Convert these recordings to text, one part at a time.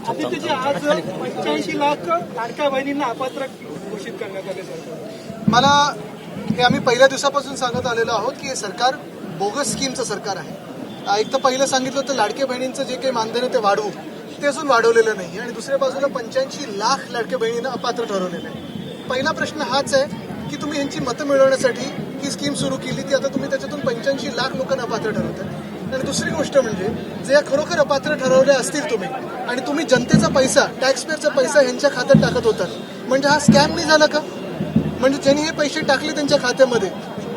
आदित्यजी, आज 85 लाख लाडक्या बहिणींना अपात्र घोषित करण्यात आले. सरकार मला हे आम्ही पहिल्या दिवसापासून सांगत आलेलो आहोत की हे सरकार बोगस स्कीमचं सरकार आहे. एक तर पहिलं सांगितलं तर लाडक्या बहिणींचं जे काही मानधन आहे ते वाढवू, ते अजून वाढवलेलं नाही आणि दुसऱ्या बाजूला 85 लाख लाडक्या बहिणींना अपात्र ठरवलेलं आहे. पहिला प्रश्न हाच आहे की तुम्ही यांची मतं मिळवण्यासाठी ही स्कीम सुरू केली ती आता तुम्ही त्याच्यातून 85 लाख लोकांना अपात्र ठरवताय. आणि दुसरी गोष्ट म्हणजे जे या खरोखर अपात्र ठरवले असतील तुम्ही आणि तुम्ही जनतेचा पैसा, टॅक्सपेअरचा पैसा यांच्या खात्यात टाकत होता, म्हणजे हा स्कॅम नाही झाला का? म्हणजे ज्यांनी हे पैसे टाकले त्यांच्या खात्यामध्ये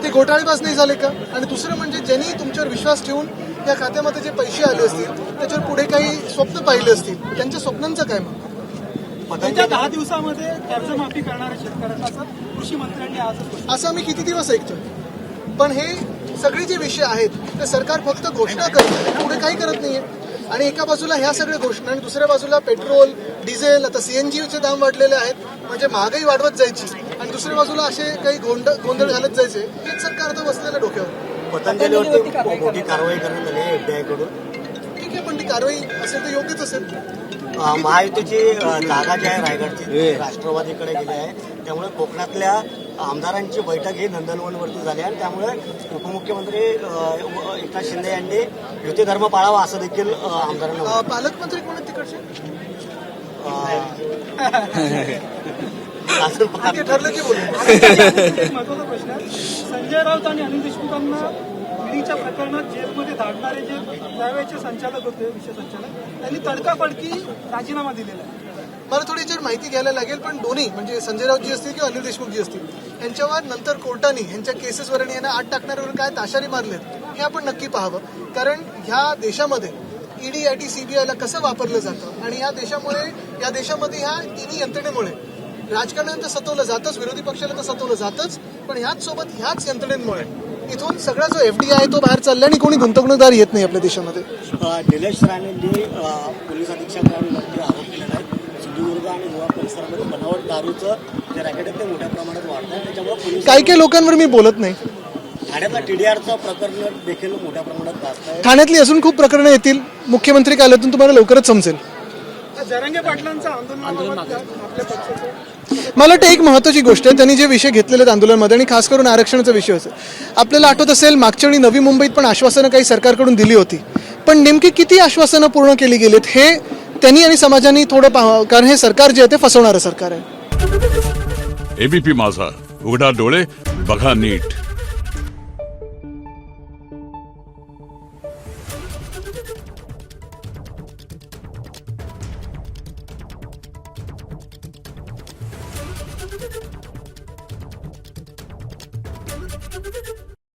ते घोटाळेबाज नाही झाले का? आणि दुसरं म्हणजे ज्यांनी तुमच्यावर विश्वास ठेवून या खात्यामध्ये जे पैसे आले असतील त्याच्यावर पुढे काही स्वप्न पाहिले असतील, त्यांच्या स्वप्नांचं काय मग? त्यांच्या 10 दिवसामध्ये कर्जमाफी करणाऱ्या शेतकऱ्यांना असं कृषी मंत्र्यांनी आज असं आम्ही किती दिवस ऐकतोय. पण हे सगळे जे विषय आहेत ते सरकार फक्त घोषणा करतं, पुढे काही करत नाहीये. आणि एका बाजूला ह्या सगळ्या घोषणा आणि दुसऱ्या बाजूला पेट्रोल, डिझेल, आता सीएनजीचे दाम वाढलेले आहेत, म्हणजे महागाई वाढवत जायची आणि दुसऱ्या बाजूला असे काही गोंधळ घालत जायचे. हेच सरकार आता बसलेलं डोक्यावर. पतंजलीवरती मोठी कारवाई करण्यात आली आहे एफडीआय कडून. ठीक आहे, पण ती कारवाई असेल तर योग्यच असेल. महायुतीची जागा जी आहे रायगडची राष्ट्रवादीकडे गेली आहे, त्यामुळे कोकणातल्या आमदारांची बैठक ही नंदनवनवरती झाली आहे. त्यामुळे उपमुख्यमंत्री एकनाथ शिंदे यांनी युती धर्म पाळावा असं देखील आमदारांना. पालकमंत्री कोण आहेत तिकडचे? ठरलं की बोलू. एक महत्वाचा प्रश्न आहे, संजय राऊत आणि अनिल देशमुखांना ईडीच्या प्रकरणात जेलमध्ये धाडणारे जे त्यावेळेचे संचालक होते, विशेष संचालक, त्यांनी तडकाफडकी राजीनामा दिलेला आहे. मला थोडी याच्यावर माहिती घ्यायला लागेल, पण दोन्ही म्हणजे संजय राऊतजी असतील किंवा अनिल देशमुखजी असतील यांच्यावर नंतर कोर्टाने यांच्या केसेसवर आणि यांना आत टाकणाऱ्यावर काय ताशारी मारलेत हे आपण नक्की पाहावं. कारण ह्या देशामध्ये ईडी, आयटी, सीबीआयला कसं वापरलं जातं आणि या देशामध्ये ह्या तिन्ही यंत्रणेमुळे राजकारणाला तर सतवलं जातच, विरोधी पक्षाला तर सतवलं जातच, पण ह्याच यंत्रणेमुळे इथून सगळा जो एफडीआय आहे तो बाहेर चालला आणि कोणी गुंतवणूकदार येत नाही आपल्या देशामध्ये. निलेश राणेंनी पोलीस अधीक्षकांवरती आरोप केलेला आहे. सिंधुदुर्ग आणि गोवा परिसरामध्ये बनावट दारूचं जे रॅकेट आहे ते मोठ्या प्रमाणात वाढत आहे. त्याच्यामुळे काही लोकांवर मी बोलत नाही. ठाण्यातल्या टीडीआरचं प्रकरण देखील मोठ्या प्रमाणात गाजत आहे. ठाण्यातली अजून खूप प्रकरणं येतील. मुख्यमंत्री काल्यातून तुम्हाला लवकरच समजेल. जरांगे पाटलांचं आंदोलन आपल्या पक्षाचं. मला वाटतं एक महत्त्वाची गोष्ट आहे, त्यांनी जे विषय घेतलेले आहेत आंदोलनामध्ये आणि खास करून आरक्षणाचा विषय असेल. आपल्याला आठवत असेल मागच्या वेळी नवी मुंबईत पण आश्वासनं काही सरकारकडून दिली होती, पण नेमकी किती आश्वासनं पूर्ण केली गेलीत हे त्यांनी आणि समाजाने थोडं पाहावं, कारण हे सरकार जे आहे ते फसवणारं सरकार आहे. एबीपी माझा, उघडा डोळे बघा नीट.